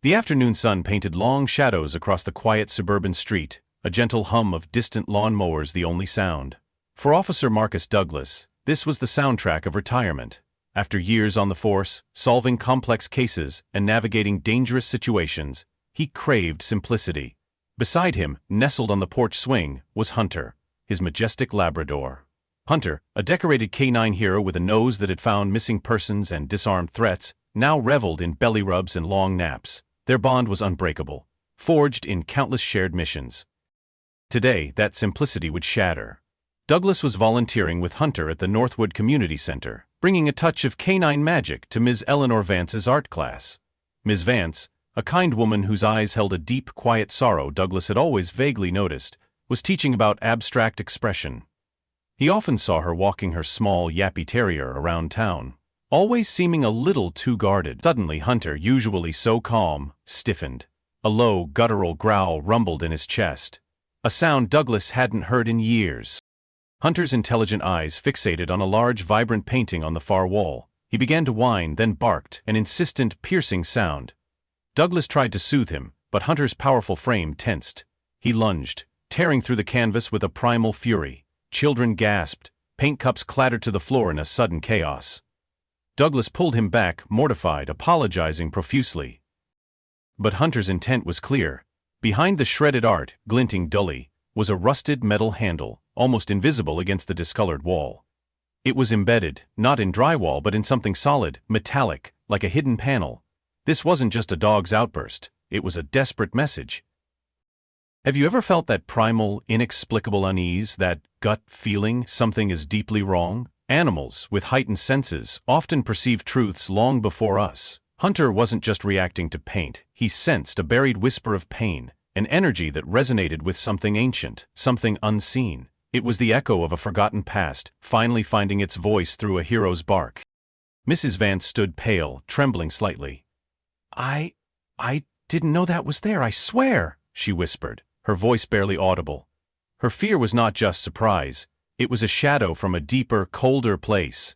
The afternoon sun painted long shadows across the quiet suburban street, a gentle hum of distant lawn mowers the only sound. For Officer Marcus Douglas, this was the soundtrack of retirement. After years on the force, solving complex cases and navigating dangerous situations, he craved simplicity. Beside him, nestled on the porch swing, was Hunter, his majestic Labrador. Hunter, a decorated K9 hero with a nose that had found missing persons and disarmed threats, now reveled in belly rubs and long naps. Their bond was unbreakable, forged in countless shared missions. Today, that simplicity would shatter. Douglas was volunteering with Hunter at the Northwood Community Center, bringing a touch of K9 magic to Ms. Eleanor Vance's art class. Ms. Vance, a kind woman whose eyes held a deep, quiet sorrow Douglas had always vaguely noticed, was teaching about abstract expression. He often saw her walking her small, yappy terrier around town, always seeming a little too guarded. Suddenly Hunter, usually so calm, stiffened. A low, guttural growl rumbled in his chest, a sound Douglas hadn't heard in years. Hunter's intelligent eyes fixated on a large, vibrant painting on the far wall. He began to whine, then barked, an insistent, piercing sound. Douglas tried to soothe him, but Hunter's powerful frame tensed. He lunged, tearing through the canvas with a primal fury. Children gasped, paint cups clattered to the floor in a sudden chaos. Douglas pulled him back, mortified, apologizing profusely. But Hunter's intent was clear. Behind the shredded art, glinting dully, was a rusted metal handle, almost invisible against the discolored wall. It was embedded, not in drywall but in something solid, metallic, like a hidden panel. This wasn't just a dog's outburst, it was a desperate message. Have you ever felt that primal, inexplicable unease, that gut feeling something is deeply wrong? Animals, with heightened senses, often perceive truths long before us. Hunter wasn't just reacting to paint, he sensed a buried whisper of pain, an energy that resonated with something ancient, something unseen. It was the echo of a forgotten past, finally finding its voice through a hero's bark. Mrs. Vance stood pale, trembling slightly. I didn't know that was there, I swear," she whispered, her voice barely audible. Her fear was not just surprise, it was a shadow from a deeper, colder place.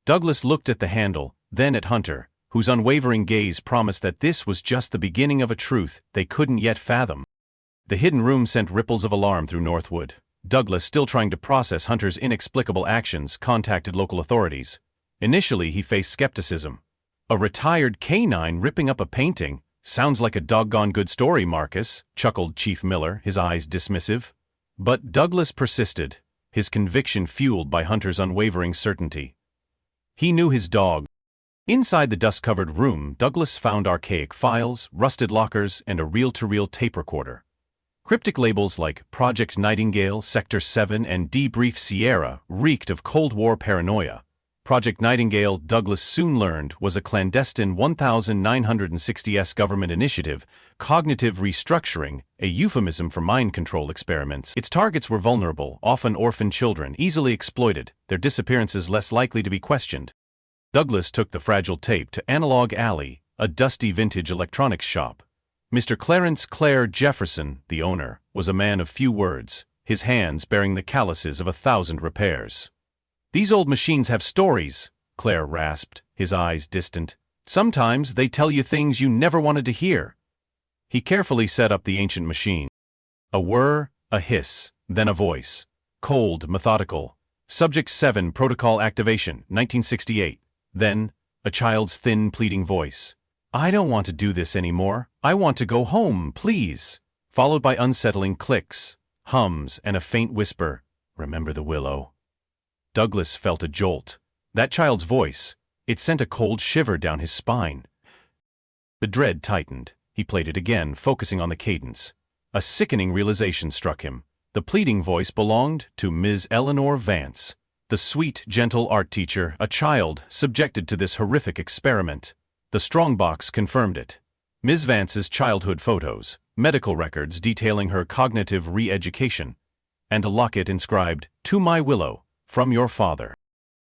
Douglas looked at the handle, then at Hunter, whose unwavering gaze promised that this was just the beginning of a truth they couldn't yet fathom. The hidden room sent ripples of alarm through Northwood. Douglas, still trying to process Hunter's inexplicable actions, contacted local authorities. Initially, he faced skepticism. A retired K9 ripping up a painting? Sounds like a doggone good story, Marcus, chuckled Chief Miller, his eyes dismissive. But Douglas persisted, his conviction fueled by Hunter's unwavering certainty. He knew his dog. Inside the dust-covered room, Douglas found archaic files, rusted lockers, and a reel-to-reel tape recorder. Cryptic labels like Project Nightingale, Sector 7, and Debrief Sierra reeked of Cold War paranoia. Project Nightingale, Douglas soon learned, was a clandestine 1960s government initiative, cognitive restructuring, a euphemism for mind control experiments. Its targets were vulnerable, often orphan children, easily exploited, their disappearances less likely to be questioned. Douglas took the fragile tape to Analog Alley, a dusty vintage electronics shop. Mr. Clarence Clare Jefferson, the owner, was a man of few words, his hands bearing the calluses of 1,000 repairs. "These old machines have stories," Clare rasped, his eyes distant. "Sometimes they tell you things you never wanted to hear." He carefully set up the ancient machine. A whir, a hiss, then a voice. Cold, methodical. Subject 7 protocol activation, 1968. Then, a child's thin, pleading voice. "I don't want to do this anymore. I want to go home, please." Followed by unsettling clicks, hums, and a faint whisper, "Remember the willow." Douglas felt a jolt. That child's voice, it sent a cold shiver down his spine. The dread tightened. He played it again, focusing on the cadence. A sickening realization struck him. The pleading voice belonged to Ms. Eleanor Vance, the sweet, gentle art teacher, a child subjected to this horrific experiment. The strongbox confirmed it. Ms. Vance's childhood photos, medical records detailing her cognitive re-education, and a locket inscribed, "To my Willow, from your father."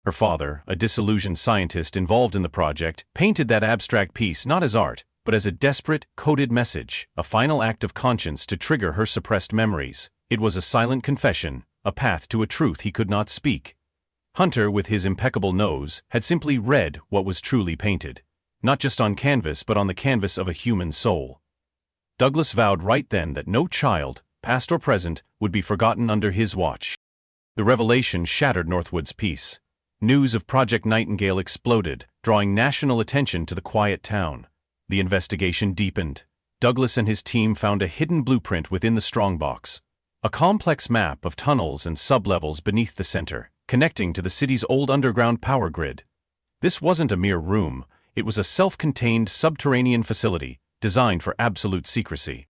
Her father, a disillusioned scientist involved in the project, painted that abstract piece not as art, but as a desperate, coded message, a final act of conscience to trigger her suppressed memories. It was a silent confession, a path to a truth he could not speak. Hunter, with his impeccable nose, had simply read what was truly painted. not just on canvas but on the canvas of a human soul. Douglas vowed right then that no child, past or present, would be forgotten under his watch. The revelation shattered Northwood's peace. News of Project Nightingale exploded, drawing national attention to the quiet town. The investigation deepened. Douglas and his team found a hidden blueprint within the strongbox, a complex map of tunnels and sublevels beneath the center, connecting to the city's old underground power grid. This wasn't a mere room, it was a self-contained subterranean facility designed for absolute secrecy.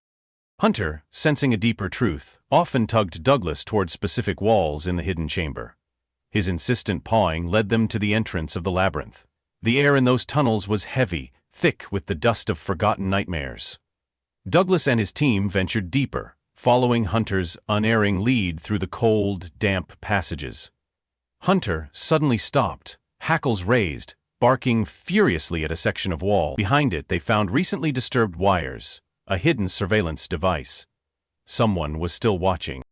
Hunter, sensing a deeper truth, often tugged Douglas toward specific walls in the hidden chamber. His insistent pawing led them to the entrance of the labyrinth. The air in those tunnels was heavy, thick with the dust of forgotten nightmares. Douglas and his team ventured deeper, following Hunter's unerring lead through the cold, damp passages. Hunter suddenly stopped, hackles raised, barking furiously at a section of wall. Behind it they found recently disturbed wires, a hidden surveillance device. Someone was still watching.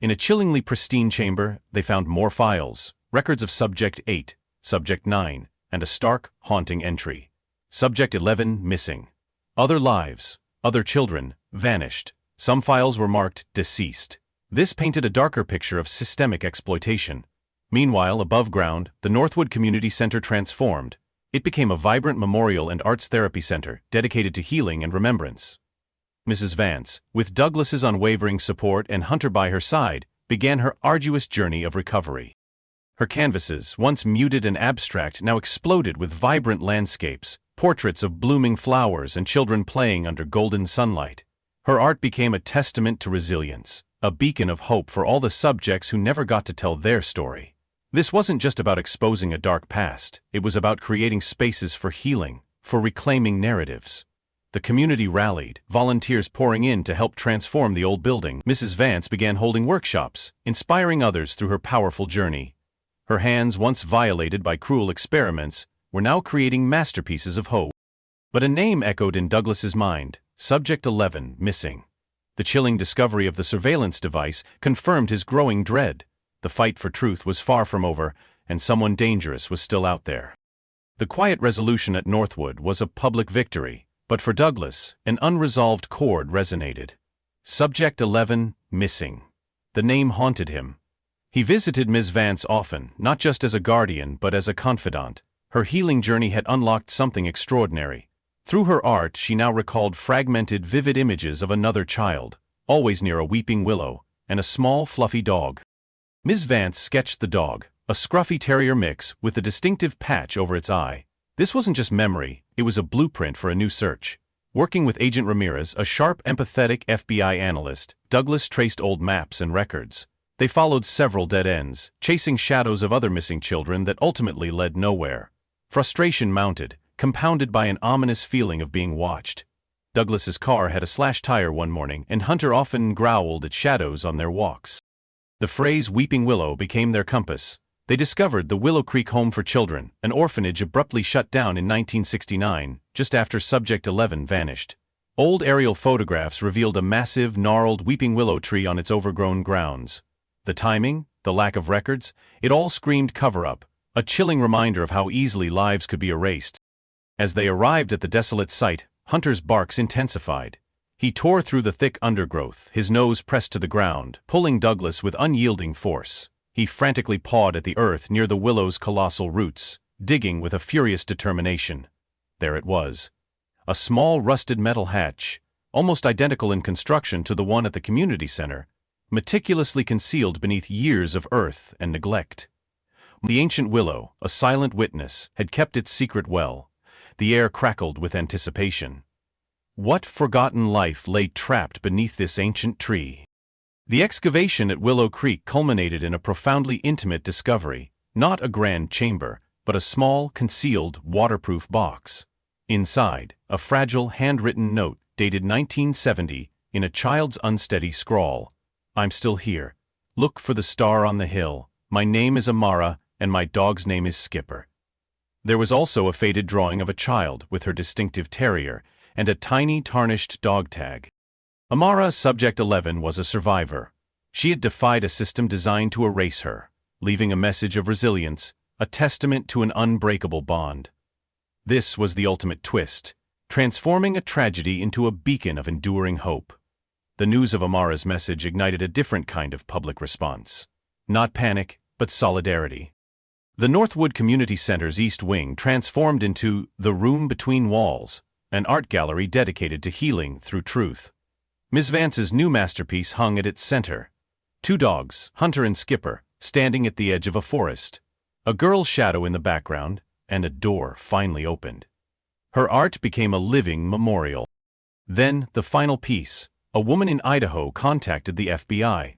In a chillingly pristine chamber, they found more files, records of Subject 8, Subject 9, and a stark, haunting entry. Subject 11 missing. Other lives, other children, vanished. Some files were marked deceased. This painted a darker picture of systemic exploitation. Meanwhile, above ground, the Northwood Community Center transformed. It became a vibrant memorial and arts therapy center dedicated to healing and remembrance. Mrs. Vance, with Douglas's unwavering support and Hunter by her side, began her arduous journey of recovery. Her canvases, once muted and abstract, now exploded with vibrant landscapes, portraits of blooming flowers and children playing under golden sunlight. Her art became a testament to resilience, a beacon of hope for all the subjects who never got to tell their story. This wasn't just about exposing a dark past, it was about creating spaces for healing, for reclaiming narratives. The community rallied, volunteers pouring in to help transform the old building. Mrs. Vance began holding workshops, inspiring others through her powerful journey. Her hands, once violated by cruel experiments, were now creating masterpieces of hope. But a name echoed in Douglas's mind: Subject 11 missing. The chilling discovery of the surveillance device confirmed his growing dread. The fight for truth was far from over, and someone dangerous was still out there. The quiet resolution at Northwood was a public victory. But for Douglas, an unresolved chord resonated. Subject 11, missing. The name haunted him. He visited Ms. Vance often, not just as a guardian but as a confidant. Her healing journey had unlocked something extraordinary. Through her art, she now recalled fragmented, vivid images of another child, always near a weeping willow, and a small, fluffy dog. Ms. Vance sketched the dog, a scruffy terrier mix with a distinctive patch over its eye. This wasn't just memory, it was a blueprint for a new search. Working with Agent Ramirez, a sharp, empathetic FBI analyst, Douglas traced old maps and records. They followed several dead ends, chasing shadows of other missing children that ultimately led nowhere. Frustration mounted, compounded by an ominous feeling of being watched. Douglas's car had a slashed tire one morning, and Hunter often growled at shadows on their walks. The phrase "weeping willow" became their compass. They discovered the Willow Creek Home for Children, an orphanage abruptly shut down in 1969, just after Subject 11 vanished. Old aerial photographs revealed a massive, gnarled weeping willow tree on its overgrown grounds. The timing, the lack of records, it all screamed cover-up, a chilling reminder of how easily lives could be erased. As they arrived at the desolate site, Hunter's barks intensified. He tore through the thick undergrowth, his nose pressed to the ground, pulling Douglas with unyielding force. He frantically pawed at the earth near the willow's colossal roots, digging with a furious determination. There it was. A small rusted metal hatch, almost identical in construction to the one at the community center, meticulously concealed beneath years of earth and neglect. The ancient willow, a silent witness, had kept its secret well. The air crackled with anticipation. What forgotten life lay trapped beneath this ancient tree? The excavation at Willow Creek culminated in a profoundly intimate discovery, not a grand chamber, but a small, concealed, waterproof box. Inside, a fragile, handwritten note dated 1970 in a child's unsteady scrawl. "I'm still here. Look for the star on the hill. My name is Amara, and my dog's name is Skipper." There was also a faded drawing of a child with her distinctive terrier, and a tiny, tarnished dog tag. Amara, Subject 11, was a survivor. She had defied a system designed to erase her, leaving a message of resilience, a testament to an unbreakable bond. This was the ultimate twist, transforming a tragedy into a beacon of enduring hope. The news of Amara's message ignited a different kind of public response. Not panic, but solidarity. The Northwood Community Center's East Wing transformed into the Room Between Walls, an art gallery dedicated to healing through truth. Miss Vance's new masterpiece hung at its center. Two dogs, Hunter and Skipper, standing at the edge of a forest. A girl's shadow in the background, and a door finally opened. Her art became a living memorial. Then, the final piece. A woman in Idaho contacted the FBI.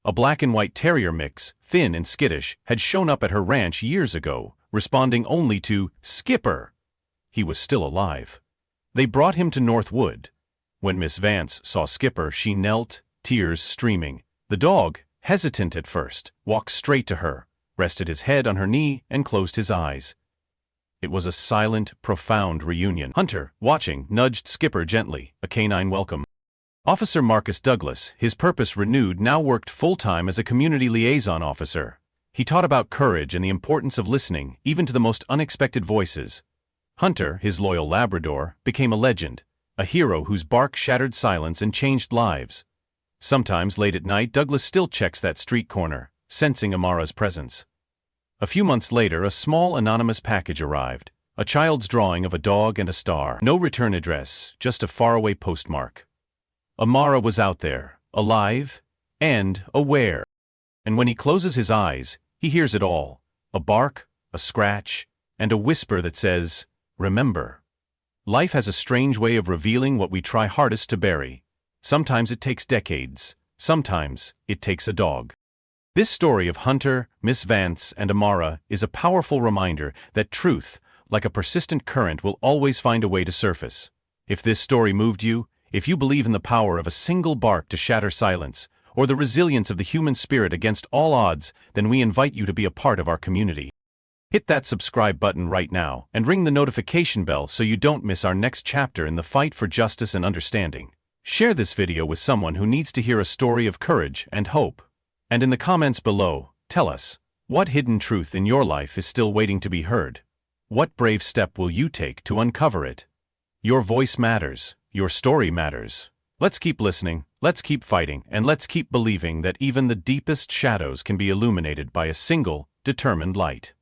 A black and white terrier mix, thin and skittish, had shown up at her ranch years ago, responding only to Skipper. He was still alive. They brought him to Northwood. When Miss Vance saw Skipper, she knelt, tears streaming. The dog, hesitant at first, walked straight to her, rested his head on her knee, and closed his eyes. It was a silent, profound reunion. Hunter, watching, nudged Skipper gently, a canine welcome. Officer Marcus Douglas, his purpose renewed, now worked full-time as a community liaison officer. He taught about courage and the importance of listening, even to the most unexpected voices. Hunter, his loyal Labrador, became a legend, a hero whose bark shattered silence and changed lives. Sometimes, late at night, Douglas still checks that street corner, sensing Amara's presence. A few months later, a small anonymous package arrived, a child's drawing of a dog and a star. No return address, just a faraway postmark. Amara was out there, alive and aware. And when he closes his eyes, he hears it all. A bark, a scratch, and a whisper that says, "Remember." Life has a strange way of revealing what we try hardest to bury. Sometimes it takes decades, sometimes it takes a dog. This story of Hunter, Miss Vance, and Amara is a powerful reminder that truth, like a persistent current, will always find a way to surface. If this story moved you, if you believe in the power of a single bark to shatter silence, or the resilience of the human spirit against all odds, then we invite you to be a part of our community. Hit that subscribe button right now and ring the notification bell so you don't miss our next chapter in the fight for justice and understanding. Share this video with someone who needs to hear a story of courage and hope. And in the comments below, tell us, what hidden truth in your life is still waiting to be heard? What brave step will you take to uncover it? Your voice matters. Your story matters. Let's keep listening, let's keep fighting, and let's keep believing that even the deepest shadows can be illuminated by a single, determined light.